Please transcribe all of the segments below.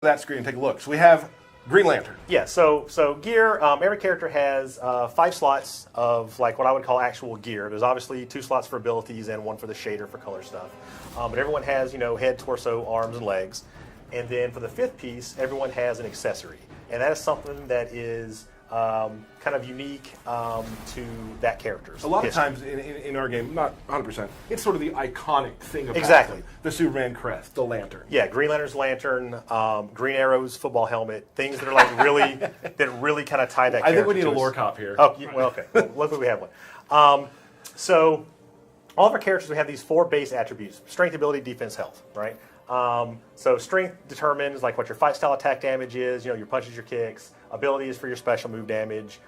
that screen and take a look. So we have Green Lantern. Yeah, so gear, every character has 5 slots of like what I would call actual gear. There's obviously 2 slots for abilities and 1 for the shader for color stuff. But everyone has, head, torso, arms, and legs. And then for the 5th piece, everyone has an accessory. And that is something that is kind of unique to that character's A lot history. of times in our game, not 100%, it's sort of the iconic thing about Exactly. them. The Superman crest, the lantern. Yeah, Green Lantern's lantern, Green Arrow's football helmet, things that are like really that really kind of tie that character I think we need to a us. lore cop here. Oh, well, okay. Well, luckily we have one. So all of our characters, we have these 4 base attributes: strength, ability, defense, health, right? So strength determines like what your fight style attack damage is, your punches, your kicks. Ability is for your special move damage.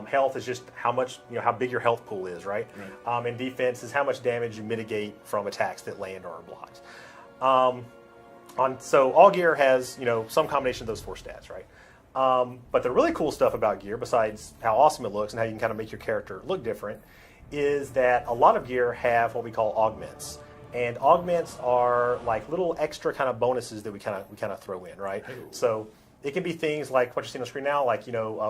Health is just how much, how big your health pool is, right? And defense is how much damage you mitigate from attacks that land or are blocked. So all gear has, some combination of those 4 stats, right? But the really cool stuff about gear, besides how awesome it looks and how you can kind of make your character look different, is that a lot of gear have what we call augments. And augments are like little extra kind of bonuses that we kind of throw in, right? So it can be things like what you see on the screen now, like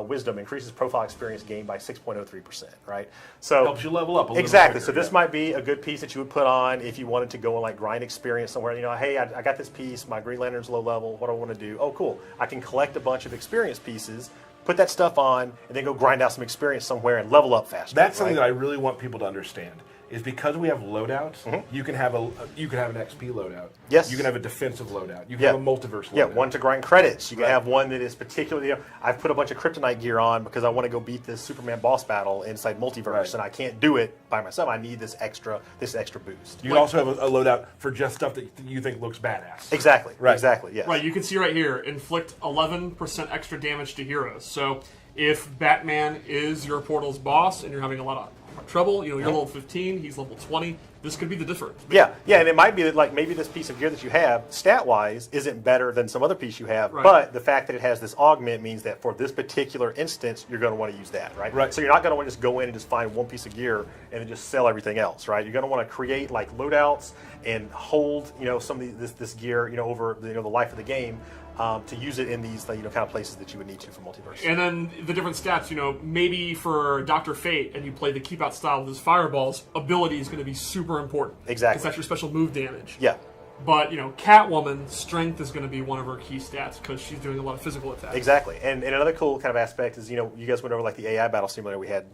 wisdom increases profile experience gained by 6.03%, right? So Helps you level up a little exactly. quicker, So this might be a good piece that you would put on if you wanted to go and like grind experience somewhere. Hey, I got this piece. My Green Lantern's low level. What do I want to do? Oh, cool. I can collect a bunch of experience pieces, put that stuff on, and then go grind out some experience somewhere and level up faster. That's something right? that I really want people to understand. Is because we have loadouts, you can have an XP loadout. Yes. You can have a defensive loadout. You can have a multiverse loadout. Yeah, one to grind credits. You can have one that is particularly. I've put a bunch of kryptonite gear on because I want to go beat this Superman boss battle inside multiverse, and I can't do it by myself. I need this extra boost. You can also have a loadout for just stuff that you think looks badass. Exactly. Right. Exactly. Yes. Right. You can see right here, inflict 11% extra damage to heroes. So if Batman is your portal's boss and you're having a lot of trouble, you're level 15, he's level 20, this could be the difference. Yeah, and it might be that like maybe this piece of gear that you have, stat-wise, isn't better than some other piece you have, Right. but the fact that it has this augment means that for this particular instance, you're going to want to use that, right? Right. So you're not going to want to just go in and just find one piece of gear and then just sell everything else, right? You're going to want to create like loadouts and hold, some of this gear, over the life of the game. To use it in these kind of places that you would need to for multiverse. And then the different stats, maybe for Dr. Fate and you play the keep out style with his fireballs, ability is going to be super important. Exactly. Because that's your special move damage. Yeah. But, Catwoman, strength is going to be one of her key stats because she's doing a lot of physical attacks. Exactly. And another cool kind of aspect is, you guys went over like the AI battle simulator we had,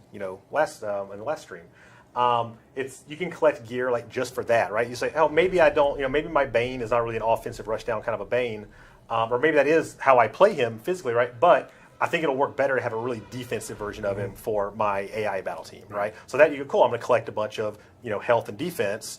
last in the last stream. You can collect gear like just for that, right? You say, oh, maybe I don't, maybe my Bane is not really an offensive rushdown kind of a Bane. Or maybe that is how I play him physically, right? But I think it'll work better to have a really defensive version of him for my AI battle team, right? So that you go, cool, I'm going to collect a bunch of, health and defense,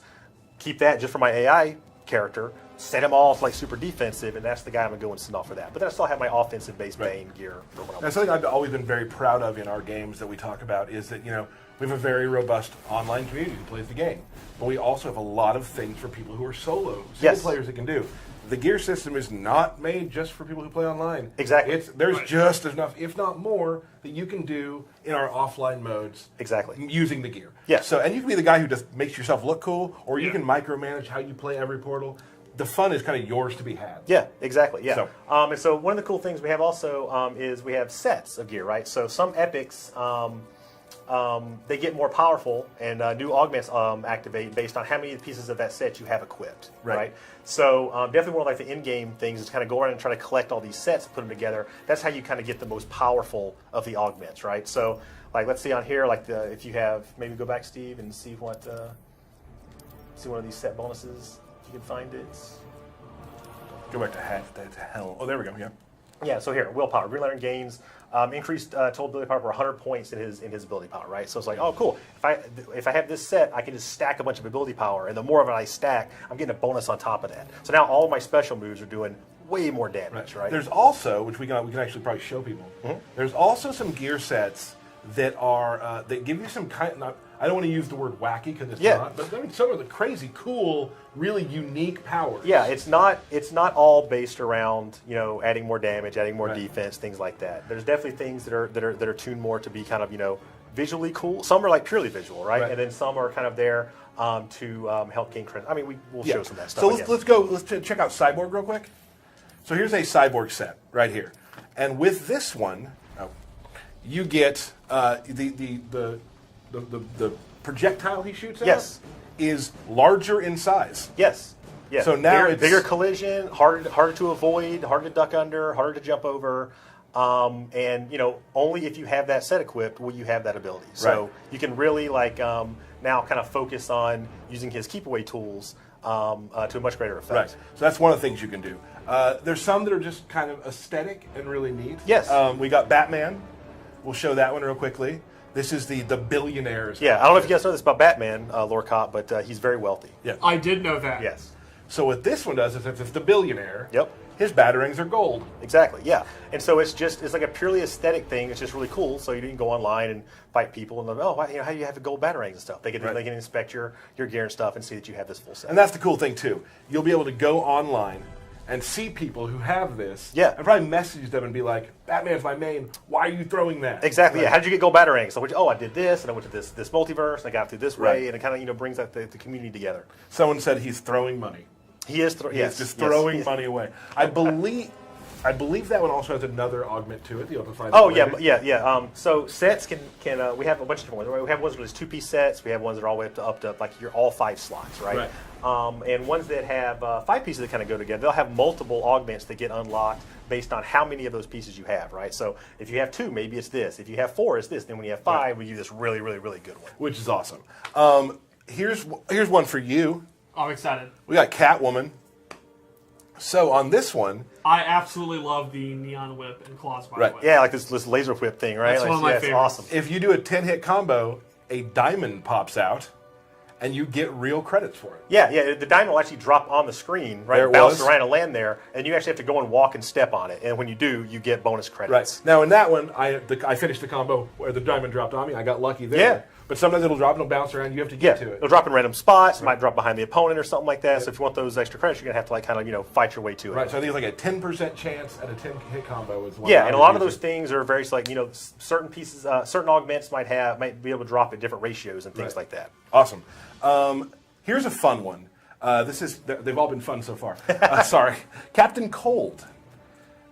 keep that just for my AI character, set him all like super defensive, and that's the guy I'm going to go and send off for that. But then I still have my offensive based Bane gear for when I That's something I've always been very proud of in our games that we talk about is that, we have a very robust online community who plays the game. But we also have a lot of things for people who are single players that can do. The gear system is not made just for people who play online. Exactly. There's just enough, if not more, that you can do in our offline modes. Exactly. Using the gear. Yes. So, and you can be the guy who just makes yourself look cool, or you can micromanage how you play every portal. The fun is kind of yours to be had. Yeah, exactly. Yeah. So- And so one of the cool things we have also is we have sets of gear, right? So some epics. They get more powerful, and new augments activate based on how many pieces of that set you have equipped, right? So definitely one of like the in-game things is kind of go around and try to collect all these sets, put them together. That's how you kind of get the most powerful of the augments, right? So like let's see on here, like if you have, maybe go back, Steve, and see what see one of these set bonuses if you can find it. Go back to hell. Oh, there we go. Yeah. Yeah, so here, willpower. Green Lantern gains increased total ability power for 100 points in his ability power, right? So it's like, oh, cool. If I have this set, I can just stack a bunch of ability power, and the more of it I stack, I'm getting a bonus on top of that. So now all of my special moves are doing way more damage, right? There's also, which we can actually probably show people. There's also some gear sets that are that give you some kind. I don't want to use the word wacky because it's not, but I mean some of the crazy, cool, really unique powers. Yeah, it's not all based around adding more damage, adding more defense, things like that. There's definitely things that are tuned more to be kind of visually cool. Some are like purely visual, right? And then some are kind of there to help gain credit. I mean, we'll show some of that stuff. So let's check out Cyborg real quick. So here's a cyborg set right here, and with this one, you get the projectile he shoots at. Yes. Is larger in size. Yes. Yeah. So now bigger, it's bigger collision, harder to avoid, harder to duck under, harder to jump over. And only if you have that set equipped will you have that ability. So Right. you can really now kind of focus on using his keep away tools to a much greater effect. Right. So that's one of the things you can do. There's some that are just kind of aesthetic and really neat. Yes. We got Batman. We'll show that one real quickly. This is the billionaires. Yeah, I don't know if you guys know this about Batman, Lore Cop, but he's very wealthy. Yeah. I did know that. Yes. So what this one does is if it's the billionaire, Yep. his batarangs are gold. Exactly, yeah. And so it's like a purely aesthetic thing. It's just really cool. So you can go online and fight people and how do you have the gold batarangs and stuff? They can inspect your gear and stuff and see that you have this full set. And that's the cool thing too. You'll be able to go online and see people who have this. Yeah. And probably message them and be like, Batman's my main. Why are you throwing that? Exactly. Like, Yeah. How did you get gold batarangs? So I did this, and I went to this multiverse, and I got through this way, Right. and it kind of brings the community together. Someone said he's throwing money. He is. He's just throwing money away. I believe that one also has another augment to it. You'll have to find. Oh out later. yeah. So sets can we have a bunch of different ones. We have ones with 2-piece sets. We have ones that are all the way up to like your all 5 slots, right? And ones that have 5 pieces that kind of go together. They'll have multiple augments that get unlocked based on how many of those pieces you have, right? So if you have 2, maybe it's this. If you have 4, it's this. Then when you have 5, we give you this really, really, really good one. Which is awesome. Here's one for you. I'm excited. We got Catwoman. So on this one, I absolutely love the Neon Whip and Claws, by the way. Yeah, like this laser whip thing, right? That's one of my it's favorites. awesome. if you do a 10-hit combo, a diamond pops out, and you get real credits for it. Yeah. The diamond will actually drop on the screen, right? There it Bounce was. around and land there, and you actually have to go and walk and step on it. And when you do, you get bonus credits. Right. Now in that one, I finished the combo where the diamond dropped on me. I got lucky there. Yeah. But sometimes it'll drop and it'll bounce around. You have to Yeah, get to it. it'll drop in random spots. It might drop behind the opponent or something like that. So if you want those extra credits, you're gonna have to fight your way to it. Right. So I think it's like a 10% chance at a 10-hit combo is one. Yeah, I and a would lot of use those things are very certain pieces, certain augments might be able to drop at different ratios and things Right. like that. Awesome. Here's a fun one. They've all been fun so far. Sorry. Captain Cold.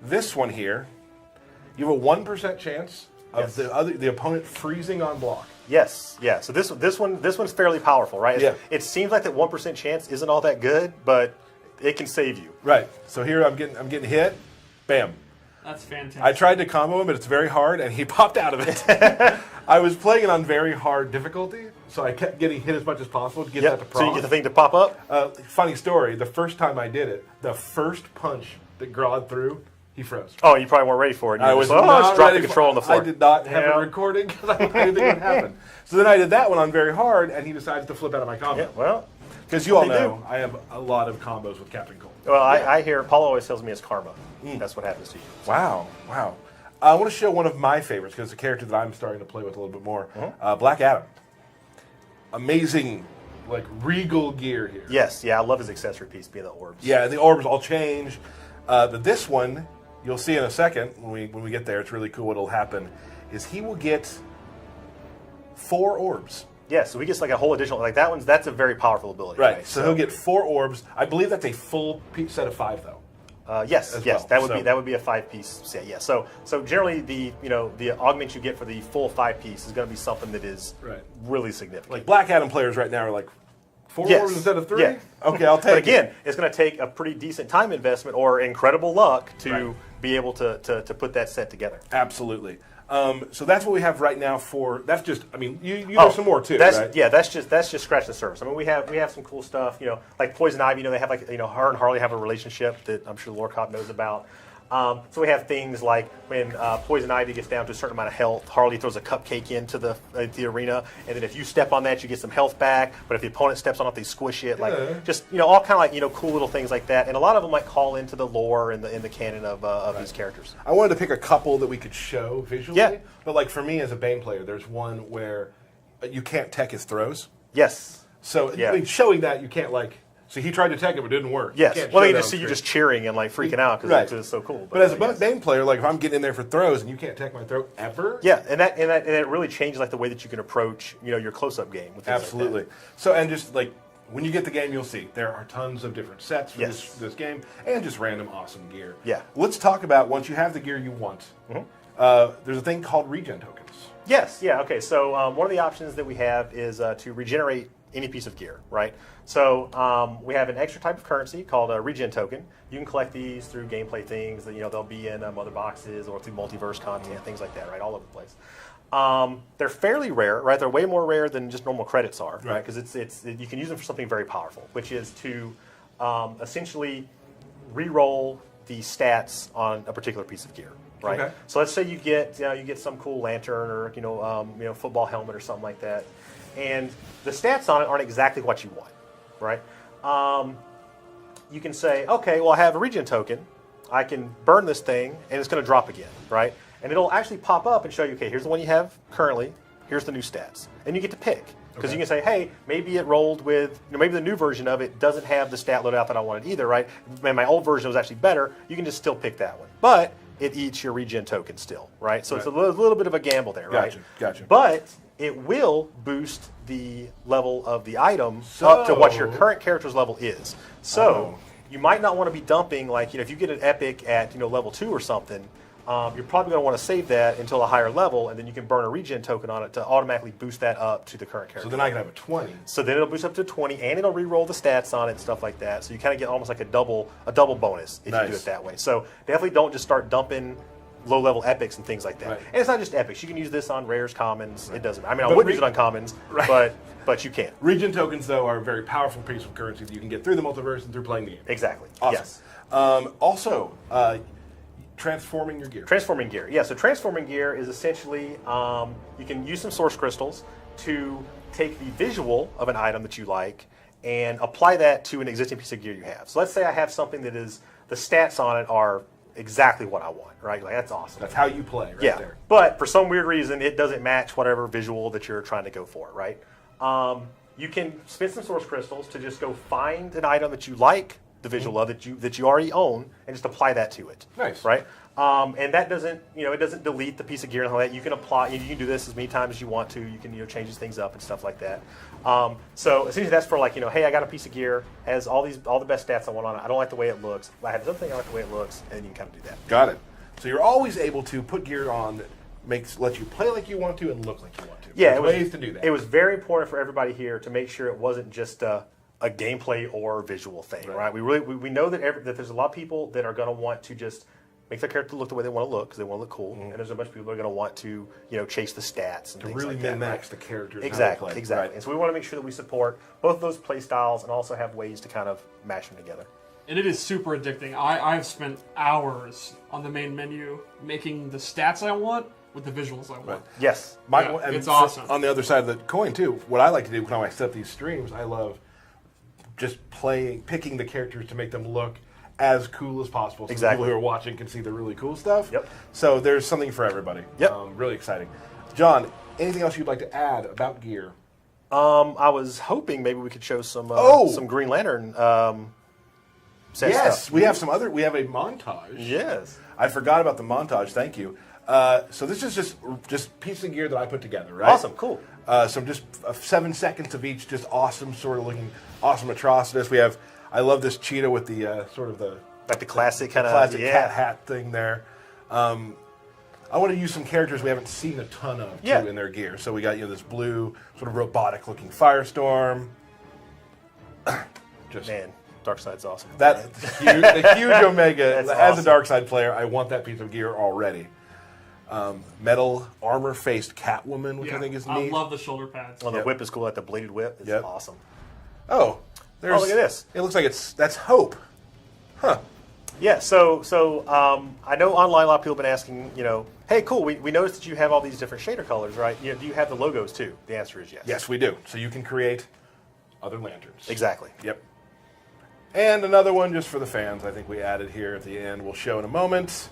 This one here, you have a 1% chance of the opponent freezing on block. Yes, yeah. So this one's fairly powerful, right? Yeah. It seems like that 1% chance isn't all that good, but it can save you. Right. So here I'm getting hit. Bam. That's fantastic. I tried to combo him, but it's very hard, and he popped out of it. I was playing it on very hard difficulty, so I kept getting hit as much as possible to get that to So you prompt. get the thing to pop up. Funny story, the first time I did it, the first punch that Grodd threw, he froze. Oh, you probably weren't ready for it. I was just not drop ready the control on the floor. I did not have Yeah. a recording because I didn't think it would happen. So then I did that one on very hard, and he decided to flip out of my Yeah, combo. well, Because you all they know, I have a lot of combos with Captain Cold. I hear Paulo always tells me it's karma. That's what happens to you. Wow. I want to show one of my favorites because it's a character that I'm starting to play with a little bit more. Black Adam. Amazing, regal gear here. Yes, yeah, I love his accessory piece being the orbs. Yeah, and the orbs all change. But this one, you'll see in a second when we get there. It's really cool. What'll happen is he will get 4 orbs. Yeah, so he gets a whole additional that's a very powerful ability. Right. So he'll get 4 orbs. I believe that's a full set of 5 though. Yes, as yes, well. that would be a 5-piece set. Yeah. So generally the augment you get for the full 5-piece is going to be something that is Right. really significant. Like Black Adam players right now are like 4 Yes. orbs instead of 3. Yeah. Okay, I'll take But it. again, it's going to take a pretty decent time investment or incredible luck to Right. be able to put that set together. Absolutely. So that's what we have right now for. That's just. I mean, you have some more too, that's, right? Yeah, that's just scratching the surface. I mean, we have some cool stuff. Like Poison Ivy. They have her and Harley have a relationship that I'm sure Lore Cop knows about. So we have things like when Poison Ivy gets down to a certain amount of health, Harley throws a cupcake into the arena, and then if you step on that, you get some health back. But if the opponent steps on it, they squish it. All kind of cool little things like that. And a lot of them might call into the lore and the canon of these characters. I wanted to pick a couple that we could show visually. Yeah. But for me as a Bane player, there's one where you can't tech his throws. Yes. So Yeah. I mean, showing that you can't So he tried to tech it, but it didn't work. Yes. You can't Well, show they that just on see you screen. just cheering and freaking out because Right. it's so cool. But as a yes. Bane player, if I'm getting in there for throws and you can't tech my throw ever. Yeah, and it really changes the way that you can approach your close up game with things like that. Absolutely. So and just when you get the game, you'll see there are tons of different sets for Yes. this game and just random awesome gear. Yeah. Let's talk about once you have the gear you want. There's a thing called regen tokens. Yes, yeah, okay. So one of the options that we have is to regenerate any piece of gear, right? So we have an extra type of currency called a regen token. You can collect these through gameplay things that they'll be in other boxes or through multiverse content, things like that, right? All over the place. They're fairly rare, right? They're way more rare than just normal credits are, right? Because you can use them for something very powerful, which is to essentially re-roll the stats on a particular piece of gear. Right. Okay. So let's say you get some cool lantern or football helmet or something like that, and the stats on it aren't exactly what you want, right? You can say, okay, well I have a regen token, I can burn this thing and it's going to drop again, right? And it'll actually pop up and show you, okay, here's the one you have currently, here's the new stats, and you get to pick. Because you can say, hey, maybe it rolled with, maybe the new version of it doesn't have the stat loadout that I wanted either, right? And my old version was actually better. You can just still pick that one, but it eats your regen token still, right? So it's a little bit of a gamble there, right? Gotcha. But it will boost the level of the item up to what your current character's level is. So you might not want to be dumping, like, if you get an epic at level 2 or something, you're probably going to want to save that until a higher level, and then you can burn a regen token on it to automatically boost that up to the current character. So then I can have a 20. So then it'll boost up to 20, and it'll re-roll the stats on it and stuff like that. So you kind of get almost like a double bonus if you do it that way. So definitely don't just start dumping low-level epics and things like that. Right. And it's not just epics. You can use this on rares, commons. It doesn't. I mean, I But wouldn't use it on commons, Right. but you can. Regen tokens, though, are a very powerful piece of currency that you can get through the multiverse and through playing the game. Exactly. Awesome. Yes. Also, transforming your gear. Transforming gear. Yeah, so transforming gear is essentially you can use some source crystals to take the visual of an item that you like and apply that to an existing piece of gear you have. So let's say I have something that is, the stats on it are exactly what I want, right? Like, that's awesome. That's how you play, right there. But for some weird reason, it doesn't match whatever visual that you're trying to go for, right? You can spend some source crystals to just go find an item that you like the visual of that you already own and just apply that to it. Nice. Right? And that doesn't, it doesn't delete the piece of gear and all that. You can apply, you can do this as many times as you want to. You can, change these things up and stuff like that. So essentially that's for like, hey, I got a piece of gear, has all the best stats I want on it. I don't like the way it looks. I have something I like the way it looks, and you can kind of do that. Got it. So you're always able to put gear on that lets you play like you want to and look like you want to. Yeah, There's ways to do that. It was very important for everybody here to make sure it wasn't just a gameplay or visual thing, right? We know that there's a lot of people that are going to want to just make their character look the way they want to look because they want to look cool, and there's a bunch of people that are going to want to chase the stats and to things really like that. min-max the characters. Exactly. Right. And so we want to make sure that we support both of those play styles and also have ways to kind of mash them together. And it is super addicting. I've spent hours on the main menu making the stats I want with the visuals I want. Right. Yes. And it's awesome. On the other side of the coin, too, what I like to do when I set up these streams, I love just picking the characters to make them look as cool as possible. So Exactly. people who are watching can see the really cool stuff. Yep. So there's something for everybody. Yep. Really exciting. John, anything else you'd like to add about gear? I was hoping maybe we could show some Green Lantern set Yes, stuff. we have we have a montage. Yes. I forgot about the montage. Thank you. So this is just piece of gear that I put together, right? Awesome, cool. Some just 7 seconds of each, just awesome, sort of looking awesome atrocitus. I love this cheetah with the sort of the Like the classic kind of classic cat hat thing there. I want to use some characters we haven't seen a ton of too, in their gear. So we got this blue, sort of robotic looking Firestorm. Man, Darkseid's awesome. The huge Omega. That's As awesome. a Darkseid player, I want that piece of gear already. Metal armor-faced Catwoman, which I think is neat. I love the shoulder pads. Oh, the whip is cool, like the bladed whip. It's awesome. Oh, look at this. It looks like that's Hope. Huh. Yeah, so I know online a lot of people have been asking, hey, cool, we noticed that you have all these different shader colors, right? Do you have the logos too? The answer is yes. Yes, we do. So you can create other lanterns. Exactly. Yep. And another one just for the fans, I think we added here at the end. We'll show in a moment.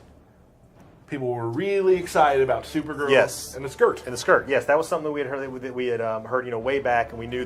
People were really excited about Supergirl Yes. and the skirt. And the skirt, yes, that was something that we had heard way back, and we knew that